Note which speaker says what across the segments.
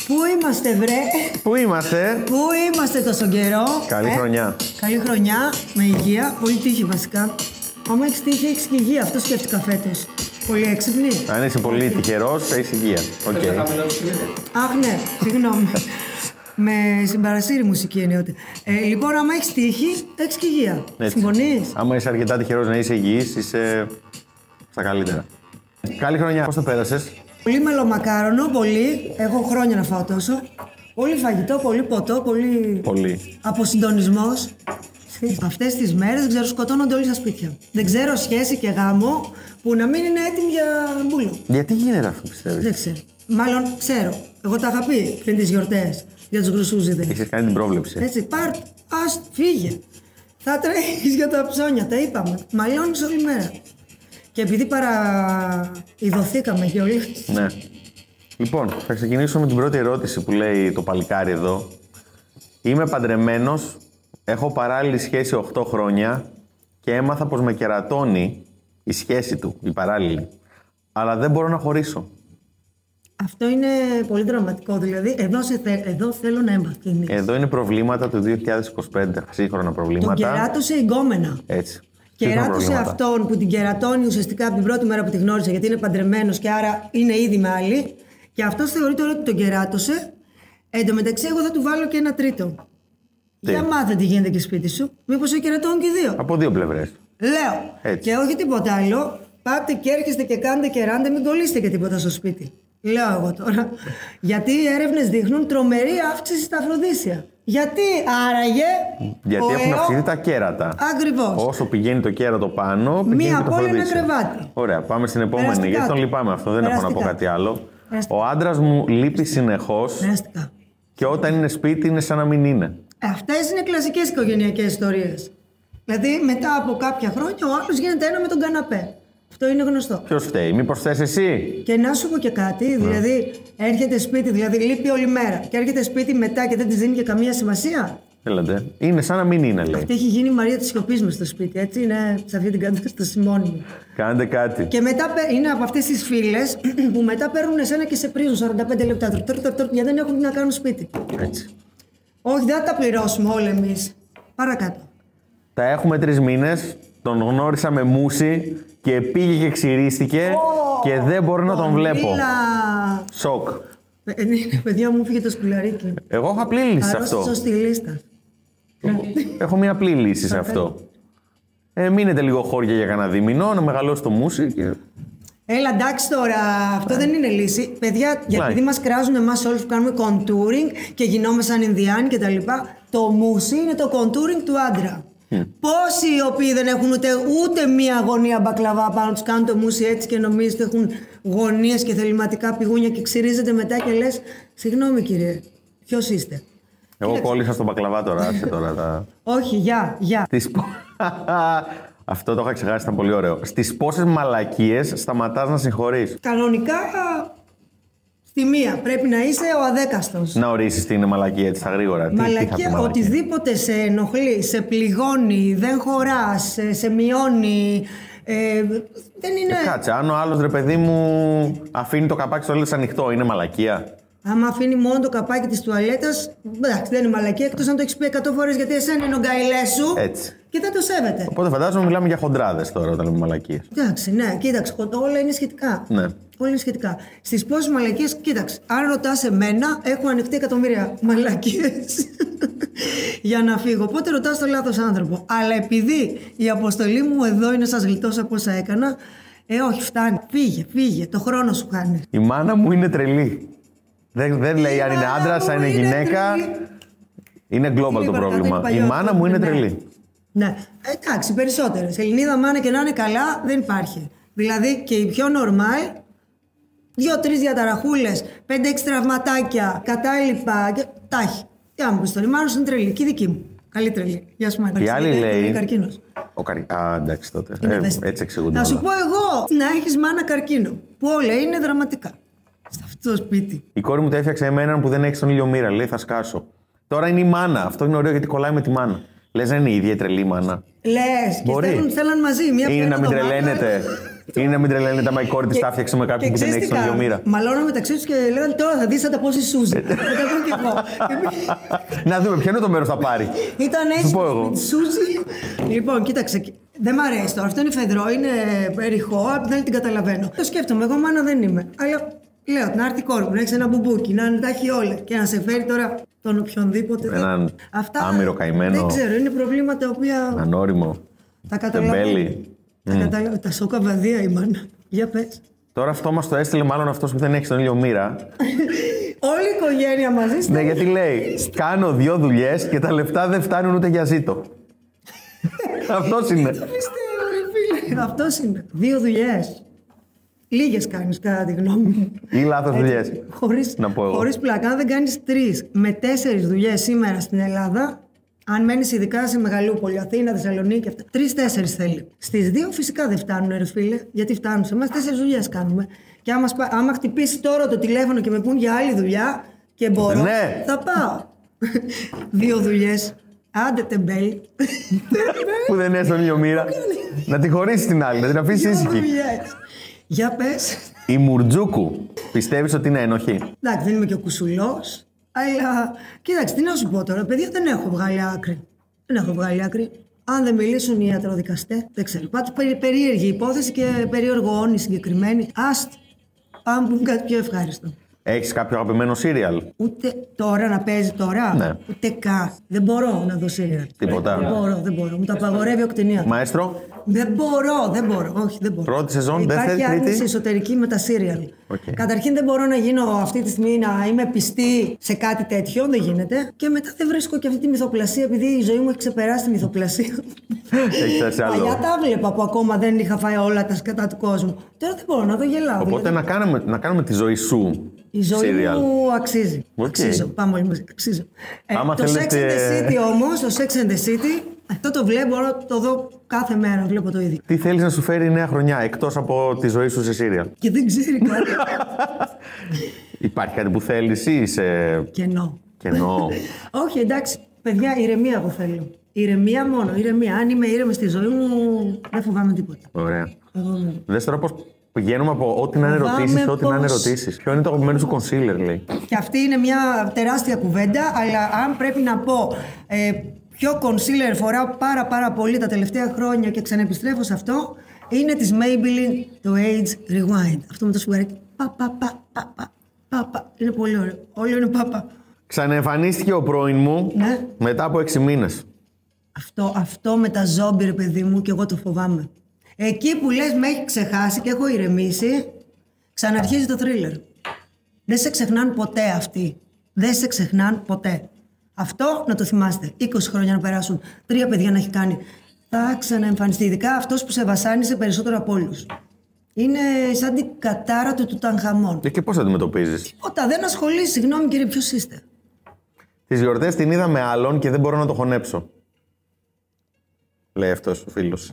Speaker 1: Πού είμαστε, βρε?
Speaker 2: Πού είμαστε?
Speaker 1: Πού είμαστε τόσο καιρό?
Speaker 2: Καλή χρονιά.
Speaker 1: Καλή χρονιά, με υγεία, πολύ τύχη βασικά. Άμα έχεις τύχη, έχεις και υγεία. Αυτό σκέφτηκα φέτος. Πολύ έξυπνη.
Speaker 2: Αν είσαι πολύ τυχερός, έχεις υγεία. Okay.
Speaker 1: Αχ, ναι, συγγνώμη. Με συμπαρασύρει μουσική εννοείται. Λοιπόν, άμα έχεις τύχη, έχεις και υγεία. Συμφωνείς?
Speaker 2: Άμα είσαι αρκετά τυχερός να είσαι υγιής, είσαι στα καλύτερα. Καλή χρονιά. Πώς το πέρασες?
Speaker 1: Πολύ μελομακάρονο, πολύ. Έχω χρόνια να φάω τόσο. Πολύ φαγητό, πολύ ποτό, πολύ αποσυντονισμός. Αυτές τις μέρες, δεν ξέρω, σκοτώνονται όλοι στα σπίτια. Δεν ξέρω σχέση και γάμο που να μην είναι έτοιμη για μπούλο.
Speaker 2: Γιατί γίνεται αυτό, πιστεύεις?
Speaker 1: Δεν ξέρω. Μάλλον ξέρω. Εγώ τα είχα πει πριν τις γιορτές για τους γρουσούζιδες.
Speaker 2: Έχεις κάνει την πρόβλεψη.
Speaker 1: Έτσι, ας φύγε. Θα τρέχεις για τα ψώνια, τα είπαμε. Μαλώνεις όλη μέρα. Και επειδή παραειδωθήκαμε και όλοι.
Speaker 2: Ναι. Λοιπόν, θα ξεκινήσω με την πρώτη ερώτηση που λέει το παλικάρι εδώ. Είμαι παντρεμένος, έχω παράλληλη σχέση 8 χρόνια και έμαθα πως με κερατώνει η σχέση του, η παράλληλη. Αλλά δεν μπορώ να χωρίσω.
Speaker 1: Αυτό είναι πολύ δραματικό. Δηλαδή, εδώ θέλω να εμβαθύνεις.
Speaker 2: Εδώ είναι προβλήματα του 2025, σύγχρονα προβλήματα.
Speaker 1: Τον κεράτωσε η γκόμενα.
Speaker 2: Έτσι.
Speaker 1: Κεράτωσε αυτόν που την κερατώνει ουσιαστικά από την πρώτη μέρα που τη γνώρισε, γιατί είναι παντρεμένος και άρα είναι ήδη με άλλη. Και αυτός θεωρείται ότι τον κεράτωσε. Εν τω μεταξύ, εγώ θα του βάλω και ένα τρίτο. Τι? Για μάθε τι γίνεται και σπίτι σου. Μήπως σε κερατώνουν και δύο.
Speaker 2: Από δύο πλευρές.
Speaker 1: Λέω.
Speaker 2: Έτσι.
Speaker 1: Και όχι τίποτα άλλο. Πάτε και έρχεστε και κάνετε και ράντε, μην κολλήσετε και τίποτα στο σπίτι. Λέω εγώ τώρα. Γιατί οι έρευνες δείχνουν τρομερή αύξηση στα αφροδίσια. Γιατί άραγε.
Speaker 2: Γιατί έχουν αυξηθεί τα κέρατα.
Speaker 1: Ακριβώς.
Speaker 2: Όσο πηγαίνει το κέρατο πάνω, πηγαίνει
Speaker 1: μία
Speaker 2: το
Speaker 1: πόλη ένα
Speaker 2: αφροδίσιο.
Speaker 1: κρεβάτι.
Speaker 2: Ωραία, πάμε στην επόμενη. Γιατί τον λυπάμαι αυτό, δεν έχω να πω κάτι άλλο. Ο άντρας μου λείπει συνεχώς. Και όταν είναι σπίτι είναι σαν να μην είναι.
Speaker 1: Αυτές είναι κλασικές οικογενειακές ιστορίες. Δηλαδή μετά από κάποια χρόνια ο άλλος γίνεται ένα με τον καναπέ. Αυτό είναι γνωστό.
Speaker 2: Ποιος φταίει, μήπως θες εσύ?
Speaker 1: Και να σου πω και κάτι, δηλαδή έρχεται σπίτι, δηλαδή λείπει όλη μέρα και έρχεται σπίτι μετά και δεν της δίνει και καμία σημασία.
Speaker 2: Έλατε. Είναι σαν να μην είναι, λέει.
Speaker 1: Αυτή έχει γίνει η Μαρία της Σιωπής μες στο σπίτι, έτσι, είναι σε αυτή την κατάσταση μόνιμη.
Speaker 2: Κάντε κάτι.
Speaker 1: Και μετά είναι από αυτές τις φίλες που μετά παίρνουν εσένα και σε πρίζουν 45 λεπτά, γιατί δεν έχουν τι να κάνουν σπίτι.
Speaker 2: Έτσι.
Speaker 1: Όχι, δεν θα τα πληρώσουμε όλοι εμείς. Παρακάτω.
Speaker 2: Τα έχουμε 3 μήνες, τον γνώρισα με μουσι και πήγε και ξυρίστηκε και δεν μπορώ να τον βλέπω. Σοκ.
Speaker 1: Παιδιά μου φύγε το σκουλαρίκι.
Speaker 2: Εγώ έχω απλή λύση σε αυτό.
Speaker 1: Αρρώστησα στη λίστα.
Speaker 2: Έχω μια απλή λύση σε αυτό. Μείνετε λίγο χώρια για κανένα δίμηνο, να μεγαλώσει το μουσι και...
Speaker 1: Έλα, εντάξει τώρα, αυτό δεν είναι λύση. Παιδιά, επειδή μας κράζουν εμάς όλους που κάνουμε contouring και γινόμαστε σαν Ινδιάνοι κτλ. Το μουσι είναι το contouring του άντρα. Πόσοι οι οποίοι δεν έχουν ούτε μία γωνία μπακλαβά πάνω τους κάνουν το μουσι έτσι και νομίζετε έχουν γωνίες και θεληματικά πηγούνια και ξυρίζετε μετά και λες συγγνώμη κύριε, ποιος είστε?
Speaker 2: Εγώ κόλλησα στον μπακλαβά τώρα,
Speaker 1: Όχι, γεια.
Speaker 2: Αυτό το είχα ξεχάσει, ήταν πολύ ωραίο. Στις πόσες μαλακίες σταματάς να συγχωρείς?
Speaker 1: Κανονικά στη μία πρέπει να είσαι ο αδέκαστος.
Speaker 2: Να ορίσεις τι είναι μαλακία έτσι στα γρήγορα.
Speaker 1: Μαλακία, οτιδήποτε σε ενοχλεί, σε πληγώνει, δεν χωράς, σε μειώνει. Δεν είναι.
Speaker 2: Κάτσε, αν ο άλλος ρε παιδί μου αφήνει το καπάκι στο τουαλέτας ανοιχτό, είναι μαλακία?
Speaker 1: Άμα αφήνει μόνο το καπάκι της τουαλέτας, εντάξει, δεν είναι μαλακία, εκτός αν το έχεις πει 100 φορές γιατί εσένα είναι ο γκαιλές σου.
Speaker 2: Έτσι.
Speaker 1: Και δεν το σέβεται.
Speaker 2: Οπότε φαντάζομαι μιλάμε για χοντράδες τώρα όταν λέμε μαλακίες.
Speaker 1: Εντάξει, ναι, κοίταξε, όλα είναι σχετικά.
Speaker 2: Ναι.
Speaker 1: Όλα είναι σχετικά. Στις πόσες μαλακίες, κοίταξε, αν ρωτάς εμένα, έχω ανοιχτεί εκατομμύρια μαλακίες για να φύγω. Οπότε ρωτάς τον λάθος άνθρωπο. Αλλά επειδή η αποστολή μου εδώ είναι να σας γλιτώσω από όσα έκανα, όχι, φτάνει. Φύγε, το χρόνο σου κάνει.
Speaker 2: Η μάνα μου είναι τρελή. Δεν λέει αν είναι άντρας, αν είναι γυναίκα. Είναι global το πρόβλημα. Η μάνα μου είναι τρελή.
Speaker 1: Ναι, εντάξει, περισσότερες. Ελληνίδα μάνα και να είναι καλά δεν υπάρχει. Δηλαδή και η πιο normal, 2-3 διαταραχούλες, 5-6 τραυματάκια, κατάλοιπα. Τα έχει. Τι άμα πεις τώρα, η μάνα σου είναι τρελή. Και η δική μου. Καλή τρελή. Γεια σου, μάνα.
Speaker 2: Η άλλη λέει.
Speaker 1: Καρκίνος.
Speaker 2: Εντάξει τότε. Έτσι εξηγούνται.
Speaker 1: Να σου πω εγώ να έχεις μάνα καρκίνο. Που όλα είναι δραματικά. Σε αυτό το σπίτι.
Speaker 2: Η κόρη μου το έφτιαξε εμένα που δεν έχει τον ήλιο μοίρα. Λέει θα σκάσω. Τώρα είναι η μάνα. Αυτό είναι ωραίο γιατί κολλάει με τη μάνα. Λες να είναι η ίδια η τρελή μάνα.
Speaker 1: Λες και θέλαν μαζί. Μία
Speaker 2: είναι να μην τρελαίνετε. Ή να μην τρελαίνεται άμα η κόρη τη τα φτιάξε με κάποιον που δεν έχει τον ίδιο μοίρα.
Speaker 1: Μαλώνω μεταξύ του και λέγανε τώρα θα δει θα τα πω στη Σούζη. Θα τα πω και εγώ.
Speaker 2: Να δούμε ποιο είναι το μέρο θα πάρει.
Speaker 1: Ήταν έτσι. Σούζη. Λοιπόν, κοίταξε. Δεν μ' αρέσει τώρα. Αυτό είναι φεδρό, είναι περιχώ, δεν την καταλαβαίνω. Το σκέφτομαι. Εγώ μάνα δεν είμαι. Αλλά λέω να έρθει η κόρη μου, να έχει ένα μπουμπούκι, να τα έχει όλα και να σε φέρει τώρα τον οποιονδήποτε.
Speaker 2: Έναν άμυρο καημένο.
Speaker 1: Δεν ξέρω, είναι προβλήματα τα οποία.
Speaker 2: Ανώριμο.
Speaker 1: Τα καταλαβαίνω. Τα σόκα βαδία η μάνα. Για πες.
Speaker 2: Τώρα αυτό μας το έστειλε μάλλον αυτός που δεν έχει τον ίδιο μοίρα.
Speaker 1: Όλη η οικογένεια μαζί.
Speaker 2: Ναι, γιατί λέει, κάνω 2 δουλειές και τα λεφτά δεν φτάνουν ούτε για ζήτο. Αυτός είναι.
Speaker 1: Το πιστεύω, ρε φίλε. Αυτός είναι. 2 δουλειές. Λίγες κάνεις, κατά τη γνώμη μου.
Speaker 2: Ή λάθος δουλειές.
Speaker 1: Χωρίς πλάκα, αν δεν κάνεις 3 με 4 δουλειές σήμερα στην Ελλάδα, αν μένεις ειδικά σε Μεγαλούπολη, Αθήνα, Θεσσαλονίκη, 3-4 θέλει. Στις 2 φυσικά δεν φτάνουν, ρε φίλε. Γιατί φτάνουν σε εμάς, 4 δουλειές κάνουμε. Και άμα χτυπήσει τώρα το τηλέφωνο και με πούν για άλλη δουλειά και μπορώ,
Speaker 2: ναι,
Speaker 1: θα πάω. 2 δουλειές. Άντε τεμπέλ.
Speaker 2: Που δεν είναι στον ίδιο μοίρα. Να τη χωρίσεις την άλλη, να την αφήσεις ήσυχη.
Speaker 1: Για πες.
Speaker 2: Η Μουρτζούκου, πιστεύεις ότι είναι ένοχη?
Speaker 1: Εντάξει, δεν είμαι και ο Κουσουλός. Αλλά κοίταξε, τι να σου πω τώρα, παιδιά, δεν έχω βγάλει άκρη. Δεν έχω βγάλει άκρη. Αν δεν μιλήσουν οι ιατροδικαστές, δεν ξέρω. Πάντως περίεργη υπόθεση και περίεργο όνει συγκεκριμένη. Άστι. Πάμε που είναι κάτι πιο ευχάριστο.
Speaker 2: Έχεις κάποιο αγαπημένο σύριαλ?
Speaker 1: Ούτε τώρα να παίζει τώρα.
Speaker 2: Ναι.
Speaker 1: Ούτε καν. Δεν μπορώ να δω σύριαλ.
Speaker 2: Τίποτα.
Speaker 1: Δεν μπορώ. Μου τα απαγορεύει ο κτηνίατρος.
Speaker 2: Μαέστρο.
Speaker 1: Δεν μπορώ. Όχι, δεν μπορώ.
Speaker 2: Πρώτη σεζόν, δεύτερη,
Speaker 1: τρίτη. Υπάρχει άρνηση
Speaker 2: τρίτη.
Speaker 1: εσωτερική με τα σύριαλ.
Speaker 2: Okay.
Speaker 1: Καταρχήν δεν μπορώ να γίνω αυτή τη στιγμή να είμαι πιστή σε κάτι τέτοιο, δεν γίνεται. Και μετά δεν βρίσκω και αυτή τη μυθοπλασία, επειδή η ζωή μου έχει ξεπεράσει τη μυθοπλασία.
Speaker 2: Έχει φτάσει άλλο.
Speaker 1: Παλιά τα βλέπα που ακόμα δεν είχα φάει όλα τα σκατά του κόσμου. Τώρα δεν μπορώ να το γελάω.
Speaker 2: Οπότε δηλαδή να κάνουμε τη ζωή σου.
Speaker 1: Η ζωή
Speaker 2: serial.
Speaker 1: μου αξίζει.
Speaker 2: Okay.
Speaker 1: Αξίζω. Πάμε όλοι μαζί. Αξίζω. Το
Speaker 2: θέλετε...
Speaker 1: Sex and the City όμως, το Sex and the City, αυτό το βλέπω, μπορώ να το δω κάθε μέρα, βλέπω το ίδιο.
Speaker 2: Τι θέλεις να σου φέρει η νέα χρονιά, εκτός από τη ζωή σου σε σύριαλ?
Speaker 1: Και δεν ξέρει κάτι.
Speaker 2: Υπάρχει κάτι που θέλεις ή είσαι... Κενό.
Speaker 1: Όχι, εντάξει, παιδιά, ηρεμία εγώ θέλω. Ηρεμία μόνο, ηρεμία. Αν είμαι ήρεμη στη ζωή μου, δεν φοβάμαι τίποτα.
Speaker 2: Ωραία. Δες τώρα πώς πηγαίνουμε από ό,τι να είναι ερωτήσεις, ό,τι να είναι ερωτήσεις. Ποιο είναι το αγαπημένο σου concealer, λέει.
Speaker 1: Και αυτή είναι μια τεράστια κουβέντα, αλλά αν πρέπει να πω ποιο concealer φοράω πάρα πολύ τα τελευταία χρόνια και ξαναεπιστρέφω σε αυτό, είναι της Maybelline, το Age Rewind. Αυτό με το σφουγγαράκι. Παπα. Είναι πολύ ωραίο. Όλο είναι παπα.
Speaker 2: Ξαναεμφανίστηκε ο πρώην μου μετά από 6 μήνες.
Speaker 1: Αυτό με τα ζόμπι, ρε παιδί μου, και εγώ το φοβάμαι. Εκεί που λες με έχει ξεχάσει και έχω ηρεμήσει, ξαναρχίζει το θρίλερ. Δεν σε ξεχνάνε ποτέ αυτοί. Δεν σε ξεχνάνε ποτέ. Αυτό να το θυμάστε. 20 χρόνια να περάσουν, 3 παιδιά να έχει κάνει. Θα ξαναεμφανιστεί. Ειδικά αυτός που σε βασάνισε περισσότερο από όλους. Είναι σαν την κατάρα του Τουταγχαμών.
Speaker 2: Και πώς αντιμετωπίζεις?
Speaker 1: Όταν δεν ασχολείσαι, συγγνώμη κύριε, ποιος είστε?
Speaker 2: Τις γιορτές την είδα με άλλον και δεν μπορώ να το χωνέψω. Λέει αυτός ο φίλος.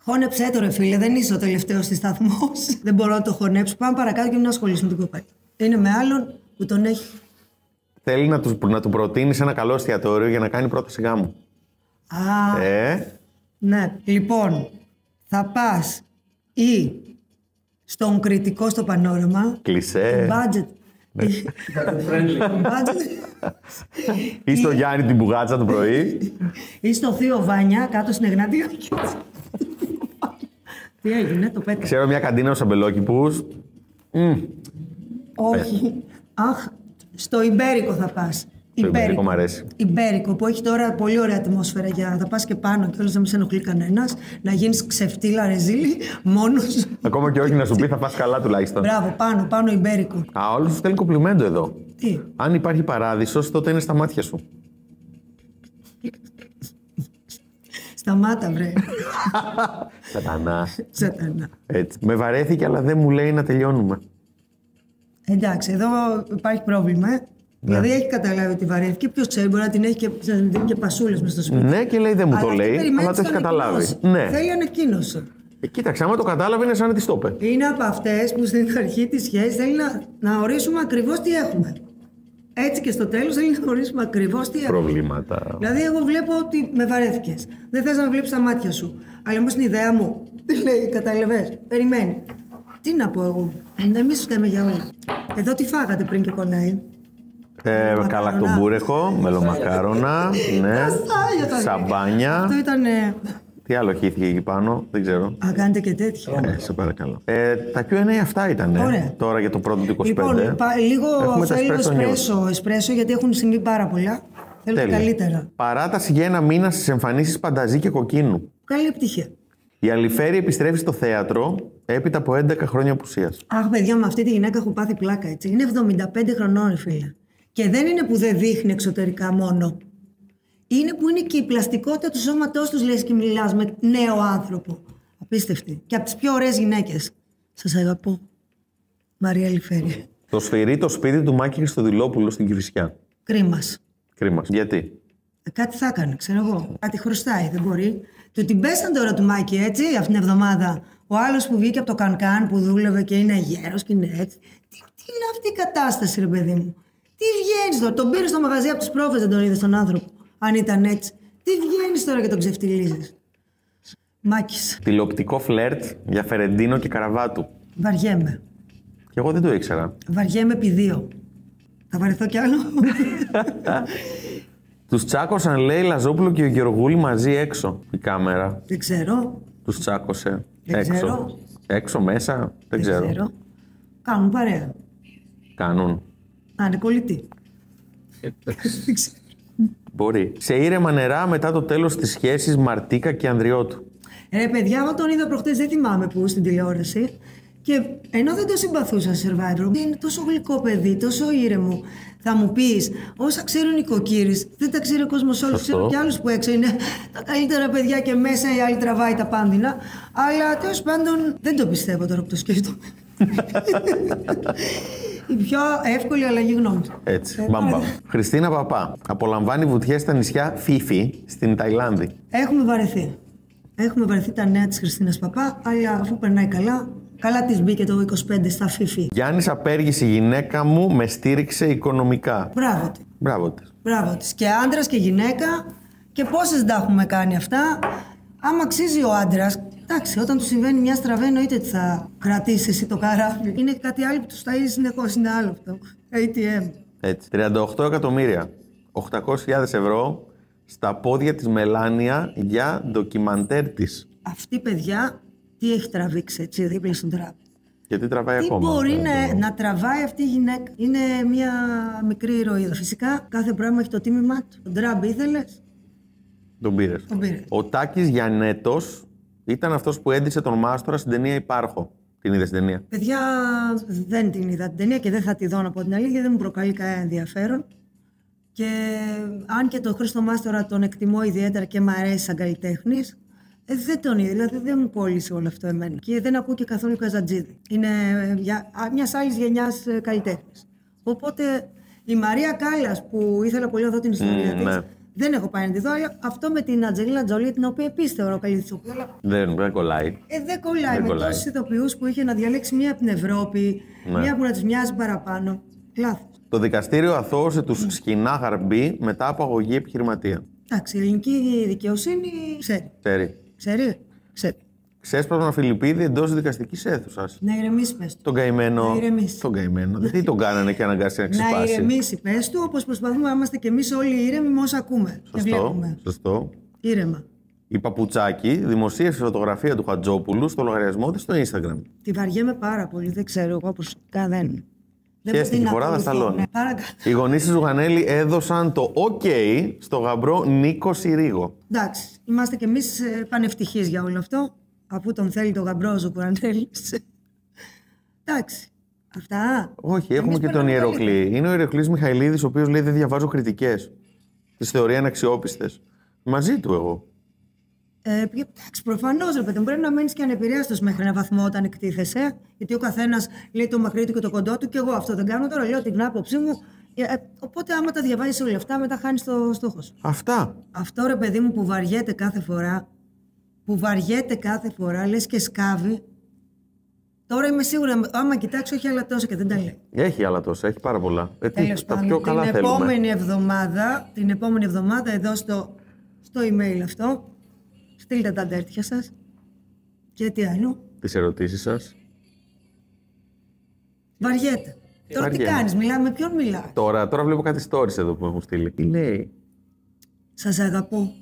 Speaker 1: Χώνεψέ το, ρε φίλε, δεν είσαι ο τελευταίος της σταθμός. Δεν μπορώ να το χωνέψω. Πάμε παρακάτω και μην ασχολήσουμε με την κοπέλα. Είναι με άλλον που τον έχει.
Speaker 2: Θέλει να του προτείνεις ένα καλό εστιατόριο για να κάνει πρόταση γάμου.
Speaker 1: Ναι. Λοιπόν, θα πας ή στον Κρητικό στο Πανόραμα.
Speaker 2: Κλισέ.
Speaker 1: Budget.
Speaker 2: Ή στο Γιάννη την Μπουγάτσα το πρωί.
Speaker 1: Ή στο Θείο Βάνια, κάτω στην Εγνατία. Τι έγινε, το πέτυχα.
Speaker 2: Ξέρω μια καντίνα στους Αμπελόκηπους.
Speaker 1: Όχι. Αχ, στο Ιμπέρικο θα πας.
Speaker 2: Το Ιμπέρικο μου αρέσει.
Speaker 1: Ιμπέρικο που έχει τώρα πολύ ωραία ατμόσφαιρα για να πας και πάνω και όλος να μην σε ενοχλεί κανένας. Να γίνεις ξεφτύλα ρεζίλη μόνος.
Speaker 2: Ακόμα και όχι να σου πει θα πας καλά τουλάχιστον.
Speaker 1: Μπράβο, πάνω Ιμπέρικο.
Speaker 2: Όλους σου στέλνει κομπλιμέντο εδώ.
Speaker 1: Τι?
Speaker 2: Αν υπάρχει παράδεισος, τότε είναι στα μάτια σου.
Speaker 1: Σταμάτα, βρε.
Speaker 2: Σατανά. Έτσι. Με βαρέθηκε, αλλά δεν μου λέει να τελειώνουμε.
Speaker 1: Εντάξει, εδώ υπάρχει πρόβλημα. Δηλαδή έχει καταλάβει ότι βαρέθηκε. Ποιος ξέρει, μπορεί να την έχει και πασούλες μες στο σπίτι.
Speaker 2: Ναι, και λέει δεν μου το λέει, αλλά το έχει καταλάβει. Ναι.
Speaker 1: Θέλει ανακοίνωση.
Speaker 2: Κοίταξε, άμα το κατάλαβε, είναι σαν να τη το είπε.
Speaker 1: Είναι από αυτές που στην αρχή της σχέσης θέλει να ορίσουμε ακριβώς τι έχουμε. Έτσι και στο τέλος θέλει να γνωρίσουμε ακριβώς τι
Speaker 2: προβλήματα.
Speaker 1: Δηλαδή, εγώ βλέπω ότι με βαρέθηκες. Δεν θες να με βλέπεις τα μάτια σου. Αλλά όμως την ιδέα μου. Τι λέει, κατάλαβες. Περιμένει. Τι να πω εγώ. Εμείς φταίμε για όλα. Εδώ τι φάγατε πριν και κολλάει.
Speaker 2: Καλακτομπούρεχο, μελομακάρονα, ναι. Σαμπάνια.
Speaker 1: Αυτό ήταν.
Speaker 2: Τι άλλο χύθηκε εκεί πάνω, δεν ξέρω.
Speaker 1: Α, κάνετε και τέτοια.
Speaker 2: Σε παρακαλώ. Τα Q&A αυτά ήταν. Τώρα για το πρώτο του 25.
Speaker 1: Λοιπόν, λίγο εσπρέσο, γιατί έχουν συμβεί πάρα πολλά. Θέλω καλύτερα.
Speaker 2: Παράταση για ένα μήνα στις εμφανίσεις Πανταζή και Κοκκίνου.
Speaker 1: Καλή επιτυχία.
Speaker 2: Η Αλιφέρη επιστρέφει στο θέατρο έπειτα από 11 χρόνια απουσίας.
Speaker 1: Αχ, παιδιά, με αυτή τη γυναίκα έχω πάθει πλάκα, έτσι. Είναι 75 χρονών, φίλε. Και δεν είναι που δεν δείχνει εξωτερικά μόνο. Είναι που είναι και η πλαστικότητα του σώματός τους, λες, και μιλάς με νέο άνθρωπο. Απίστευτη. Και από τις πιο ωραίες γυναίκες. Σας αγαπώ. Μαρία Αλιφέρη.
Speaker 2: Το σφυρί το σπίτι του Μάκη Χριστοδηλόπουλου στην Κηφισιά.
Speaker 1: Κρίμας.
Speaker 2: Γιατί?
Speaker 1: Κάτι θα έκανε, ξέρω εγώ. Κάτι χρωστάει, δεν μπορεί. Το ότι μπέσαν τώρα του Μάκη, έτσι, αυτήν την εβδομάδα. Ο άλλος που βγήκε από το Κανκάν που δούλευε και είναι γέρος και είναι έτσι. Τι είναι αυτή η κατάσταση, ρε παιδί μου. Τι βγαίνεις τώρα. Τον πήρε στο μαγαζί από τους πρόφες, δεν τον είδες τον άνθρωπο. Αν ήταν έτσι. Τι βγαίνεις τώρα και τον ξεφτιλίζεις. Μάκης.
Speaker 2: Τηλεοπτικό φλερτ για Φερεντίνο και Καραβάτου.
Speaker 1: Βαριέμαι.
Speaker 2: Και εγώ δεν το ήξερα.
Speaker 1: Βαριέμαι επί 2. Θα βαρεθώ κι άλλο.
Speaker 2: Τους τσάκωσαν, λέει, Λαζόπουλο και ο Γεωργούλη μαζί έξω. Η κάμερα.
Speaker 1: Δεν ξέρω.
Speaker 2: Τους τσάκωσε.
Speaker 1: Δεν
Speaker 2: έξω.
Speaker 1: ξέρω.
Speaker 2: Έξω, μέσα. Δεν ξέρω.
Speaker 1: Κάνουν παρέα.
Speaker 2: Κάνουν.
Speaker 1: Να είναι κολλητή.
Speaker 2: Μπορεί. Σε ήρεμα νερά μετά το τέλος της σχέσης Μαρτίκα και Ανδριώτου.
Speaker 1: Ρε παιδιά, εγώ τον είδα προχτές, δεν θυμάμαι που, στην τηλεόραση. Και ενώ δεν το συμπαθούσα σε Survivor, είναι τόσο γλυκό παιδί, τόσο ήρεμο. Θα μου πεις, όσα ξέρουν οι κοκκύρες, δεν τα ξέρει ο κόσμος όλος. Ξέρω κι άλλους που έξω είναι τα καλύτερα παιδιά και μέσα η άλλη τραβάει τα πάνδυνα. Αλλά τέλος πάντων δεν το πιστεύω τώρα που το σκέφτομαι. Η πιο εύκολη αλλαγή γνώμη.
Speaker 2: Έτσι. Μπαμπα. Χριστίνα Παπά. Απολαμβάνει βουτιές στα νησιά Φίφι στην Ταϊλάνδη.
Speaker 1: Έχουμε βαρεθεί. Έχουμε βαρεθεί τα νέα της Χριστίνας Παπά, αλλά αφού περνάει καλά. Καλά της μπήκε το 25 στα Φίφι.
Speaker 2: Γιάννης απέργησε, η γυναίκα μου με στήριξε οικονομικά.
Speaker 1: Μπράβο της.
Speaker 2: Μπράβο
Speaker 1: της. Και άντρας και γυναίκα. Και πόσες τα έχουμε κάνει αυτά. Άμα αξίζει ο άντρας, εντάξει, όταν του συμβαίνει μια στραβή, εννοείται ότι θα κρατήσει εσύ το καράβι. Είναι κάτι άλλο που του ταΐζει συνεχώς, είναι άλλο αυτό. ATM.
Speaker 2: Έτσι. 38 εκατομμύρια. 800.000 ευρώ στα πόδια της Μελάνια για ντοκιμαντέρ της.
Speaker 1: Αυτή, παιδιά, τι έχει τραβήξει έτσι δίπλα στον τραπ.
Speaker 2: Γιατί τραβάει ακόμα.
Speaker 1: Τι μπορεί να τραβάει αυτή η γυναίκα. Είναι μια μικρή ηρωίδα. Φυσικά κάθε πράγμα έχει το τίμημά του. Τον τραπ ήθελες.
Speaker 2: Τον πήρες. Ο Τάκης Γιαννέτος ήταν αυτός που έντυσε τον Μάστορα στην ταινία Υπάρχω. Την είδες την ταινία?
Speaker 1: Παιδιά, δεν την είδα την ταινία και δεν θα τη δω, να πω την αλήθεια, γιατί δεν μου προκαλεί κανένα ενδιαφέρον. Και αν και τον Χρήστο Μάστορα τον εκτιμώ ιδιαίτερα και μ' αρέσει σαν καλλιτέχνης, δεν τον είδα, δηλαδή δεν μου πώλησε όλο αυτό εμένα. Και δεν ακούω και καθόλου Καζατζίδη. Είναι μιας άλλης γενιάς καλλιτέχνης. Οπότε η Μαρία Κάλλας που ήθελα πολύ να δω την ιστορία της. Ναι. Δεν έχω πάει να τη δω, αλλά αυτό με την Αντζελίνα Τζολί, την οποία επίσης θεωρώ καλή ηθοποιό.
Speaker 2: Δεν κολλάει.
Speaker 1: Δεν κολλάει. Με τόσους ηθοποιούς που είχε να διαλέξει μία από την Ευρώπη, μία που να της μοιάζει παραπάνω. Λάθος.
Speaker 2: Το δικαστήριο αθώωσε τους Σχοινά Γαρμπή μετά από αγωγή επιχειρηματία.
Speaker 1: Εντάξει, η ελληνική δικαιοσύνη ξέρει.
Speaker 2: Ξέσπασμα ένα Φιλιππίδη εντός δικαστικής αίθουσας.
Speaker 1: Να ηρεμήσει, πες του.
Speaker 2: Τον καημένο. Τι τον κάνανε και αναγκάστηκε να ξεσπάσει.
Speaker 1: Να ηρεμήσει, πες του, όπως προσπαθούμε να είμαστε κι εμείς όλοι ήρεμοι με όσα ακούμε.
Speaker 2: Σωστό.
Speaker 1: Ήρεμα.
Speaker 2: Η Παπουτσάκη δημοσίευσε φωτογραφία του Χατζόπουλου στο λογαριασμό της στο Instagram. Τη
Speaker 1: βαριέμαι πάρα πολύ, δεν ξέρω εγώ προσωπικά δεν.
Speaker 2: Χαίστηκε η φοράδα σταλώνει. Οι γονείς της Ζουγανέλη έδωσαν το OK στο γαμπρό Νίκο Συρίγο.
Speaker 1: Εντάξει, είμαστε κι εμείς πανευτυχείς για όλο αυτό. Αφού τον θέλει το γαμπρό Ζουγανέλη. Εντάξει. Αυτά.
Speaker 2: Όχι, έχουμε και τον Ιεροκλή. Είναι ο Ιεροκλής Μιχαηλίδης, ο οποίος λέει δεν διαβάζω κριτικές. Τις θεωρεί αναξιόπιστες. Μαζί του εγώ.
Speaker 1: Εντάξει, προφανώς ρε παιδί μου, πρέπει να μένεις και ανεπηρέαστος μέχρι ένα βαθμό όταν εκτίθεσαι. Γιατί ο καθένας λέει το μακρύ του και το κοντό του, και εγώ αυτό δεν κάνω τώρα. Λέω την άποψή μου. Οπότε, άμα τα διαβάζεις όλα αυτά, μετά χάνεις το στόχο σου. Αυτό ρε παιδί μου που βαριέται κάθε φορά. Λες και σκάβει. Τώρα είμαι σίγουρη, άμα κοιτάξω, έχει άλλα τόσα και δεν τα λέει.
Speaker 2: Έχει άλλα τόσα, έχει πάρα πολλά.
Speaker 1: Τέλος
Speaker 2: Τα
Speaker 1: πάντων,
Speaker 2: πιο καλά θέλουμε.
Speaker 1: Την επόμενη εβδομάδα, εδώ στο email αυτό, στείλτε τα αντέρτια σας. Και τι άλλο.
Speaker 2: Τις ερωτήσεις σας.
Speaker 1: Βαριέται. Τώρα τι κάνεις, με ποιον μιλάς.
Speaker 2: Τώρα βλέπω κάτι stories εδώ που μου έχουν στείλει. Τι λέει.
Speaker 1: Σας αγαπώ.